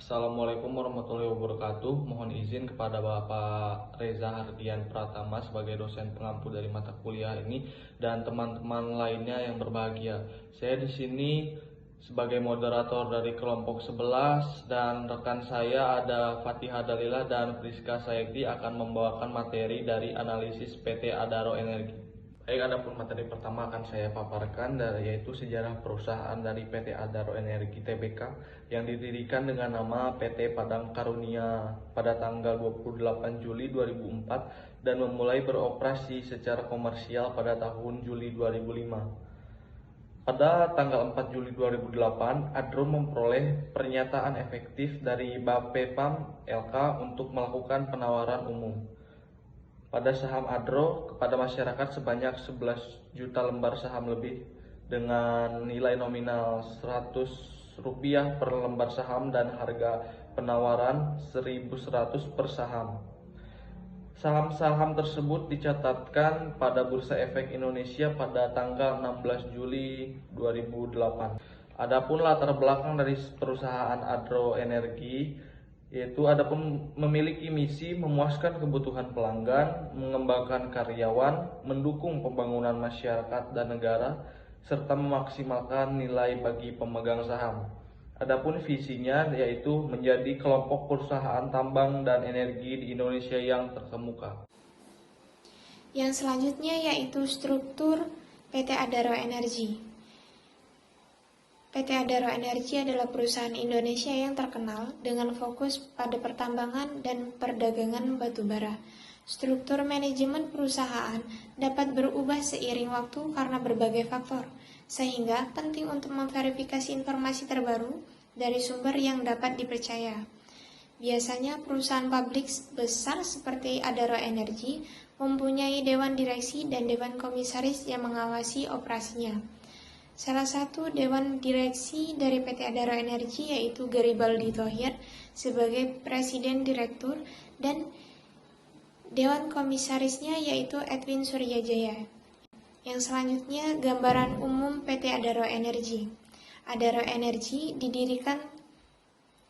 Assalamualaikum warahmatullahi wabarakatuh. Mohon izin kepada Bapak Reza Hardian Pratama sebagai dosen pengampu dari mata kuliah ini dan teman-teman lainnya yang berbahagia. Saya di sini sebagai moderator dari kelompok 11 dan rekan saya ada Fatihah Dalila dan Priska Sayekti akan membawakan materi dari analisis PT Adaro Energi. Baik, adapun materi pertama akan saya paparkan yaitu sejarah perusahaan dari PT Adaro Energi Tbk yang didirikan dengan nama PT Padang Karunia pada tanggal 28 Juli 2004 dan memulai beroperasi secara komersial pada tahun Juli 2005. Pada tanggal 4 Juli 2008, Adro memperoleh pernyataan efektif dari Bapepam LK untuk melakukan penawaran umum pada saham Adro kepada masyarakat sebanyak 11 juta lembar saham lebih dengan nilai nominal Rp100 per lembar saham dan harga penawaran Rp1.100 per saham. Saham-saham tersebut dicatatkan pada Bursa Efek Indonesia pada tanggal 16 Juli 2008. Adapun latar belakang dari perusahaan Adro Energi yaitu adapun memiliki misi memuaskan kebutuhan pelanggan, mengembangkan karyawan, mendukung pembangunan masyarakat dan negara, serta memaksimalkan nilai bagi pemegang saham. Adapun visinya yaitu menjadi kelompok perusahaan tambang dan energi di Indonesia yang terkemuka. Yang selanjutnya yaitu struktur PT Adaro Energi. PT Adaro Energi adalah perusahaan Indonesia yang terkenal dengan fokus pada pertambangan dan perdagangan batu bara. Struktur manajemen perusahaan dapat berubah seiring waktu karena berbagai faktor, sehingga penting untuk memverifikasi informasi terbaru dari sumber yang dapat dipercaya. Biasanya perusahaan publik besar seperti Adaro Energi mempunyai dewan direksi dan dewan komisaris yang mengawasi operasinya. Salah satu dewan direksi dari PT Adaro Energi yaitu Garibaldi Thohir sebagai presiden direktur dan dewan komisarisnya yaitu Edwin Suryajaya. Yang selanjutnya gambaran umum PT Adaro Energi. Adaro Energi didirikan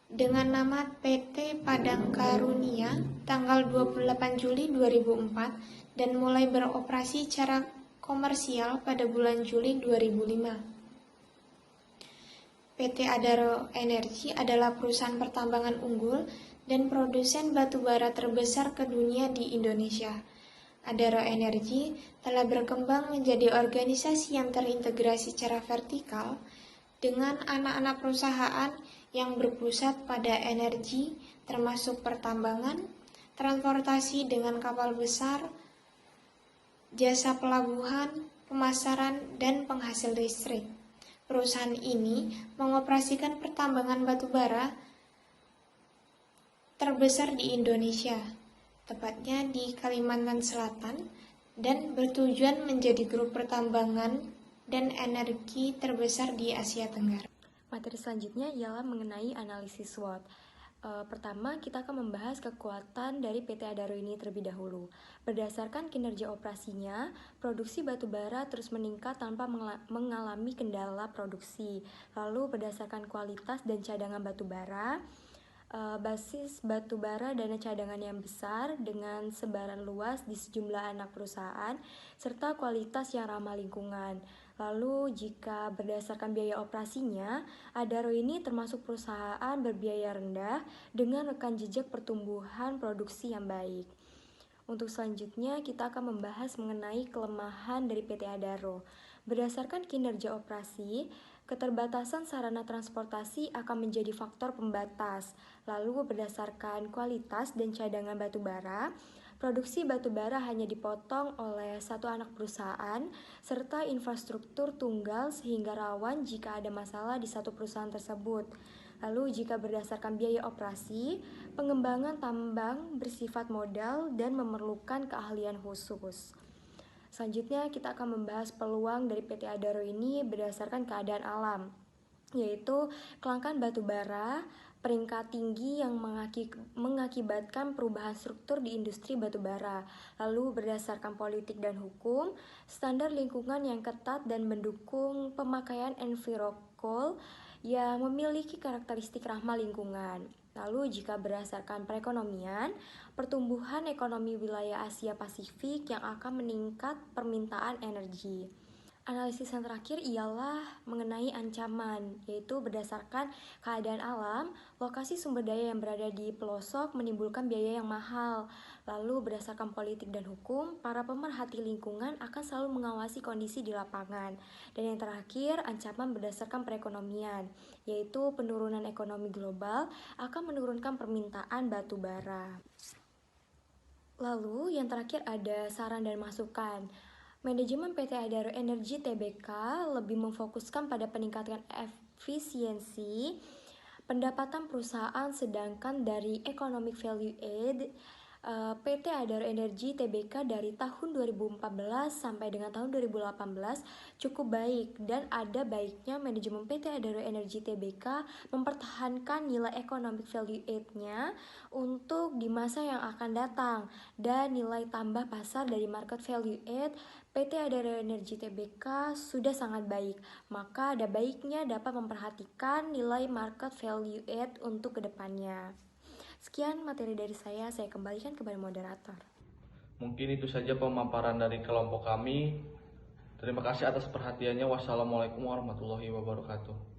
dengan nama PT Padang Karunia tanggal 28 Juli 2004 dan mulai beroperasi secara komersial pada bulan Juli 2005. PT Adaro Energi adalah perusahaan pertambangan unggul dan produsen batu bara terbesar ke dunia di Indonesia. Adaro Energi telah berkembang menjadi organisasi yang terintegrasi secara vertikal dengan anak-anak perusahaan yang berpusat pada energi termasuk pertambangan, transportasi dengan kapal besar, jasa pelabuhan, pemasaran, dan penghasil listrik. Perusahaan ini mengoperasikan pertambangan batu bara terbesar di Indonesia, tepatnya di Kalimantan Selatan, dan bertujuan menjadi grup pertambangan dan energi terbesar di Asia Tenggara. Materi selanjutnya ialah mengenai analisis SWOT. Pertama, kita akan membahas kekuatan dari PT Adaro ini terlebih dahulu. Berdasarkan kinerja operasinya, produksi batu bara terus meningkat tanpa mengalami kendala produksi. Lalu berdasarkan kualitas dan cadangan batu bara, basis batu bara dan cadangan yang besar dengan sebaran luas di sejumlah anak perusahaan, serta kualitas yang ramah lingkungan. Lalu jika berdasarkan biaya operasinya, Adaro ini termasuk perusahaan berbiaya rendah dengan rekam jejak pertumbuhan produksi yang baik. Untuk selanjutnya kita akan membahas mengenai kelemahan dari PT Adaro. Berdasarkan kinerja operasi, keterbatasan sarana transportasi akan menjadi faktor pembatas. Lalu berdasarkan kualitas dan cadangan batu bara, produksi batu bara hanya dipotong oleh satu anak perusahaan serta infrastruktur tunggal sehingga rawan jika ada masalah di satu perusahaan tersebut. Lalu jika berdasarkan biaya operasi, pengembangan tambang bersifat modal dan memerlukan keahlian khusus. Selanjutnya kita akan membahas peluang dari PT Adaro ini berdasarkan keadaan alam, yaitu kelangkaan batu bara, peringkat tinggi yang mengakibatkan perubahan struktur di industri batu bara. Lalu berdasarkan politik dan hukum, standar lingkungan yang ketat dan mendukung pemakaian envirokol yang memiliki karakteristik ramah lingkungan. Lalu jika berdasarkan perekonomian, pertumbuhan ekonomi wilayah Asia Pasifik yang akan meningkat permintaan energi. Analisis yang terakhir ialah mengenai ancaman, yaitu berdasarkan keadaan alam, lokasi sumber daya yang berada di pelosok menimbulkan biaya yang mahal. Lalu berdasarkan politik dan hukum, para pemerhati lingkungan akan selalu mengawasi kondisi di lapangan. Dan yang terakhir, ancaman berdasarkan perekonomian, yaitu penurunan ekonomi global akan menurunkan permintaan batu bara. Lalu yang terakhir ada saran dan masukan. Manajemen PT Adaro Energi Tbk lebih memfokuskan pada peningkatan efisiensi pendapatan perusahaan, sedangkan dari economic value add PT Adaro Energi Tbk dari tahun 2014 sampai dengan tahun 2018 cukup baik, dan ada baiknya manajemen PT Adaro Energi Tbk mempertahankan nilai economic value add-nya untuk di masa yang akan datang, dan nilai tambah pasar dari market value add PT Adaro Energi Tbk sudah sangat baik, maka ada baiknya dapat memperhatikan nilai market value add untuk kedepannya. Sekian materi dari saya kembalikan kepada moderator. Mungkin itu saja pemaparan dari kelompok kami. Terima kasih atas perhatiannya. Wassalamualaikum warahmatullahi wabarakatuh.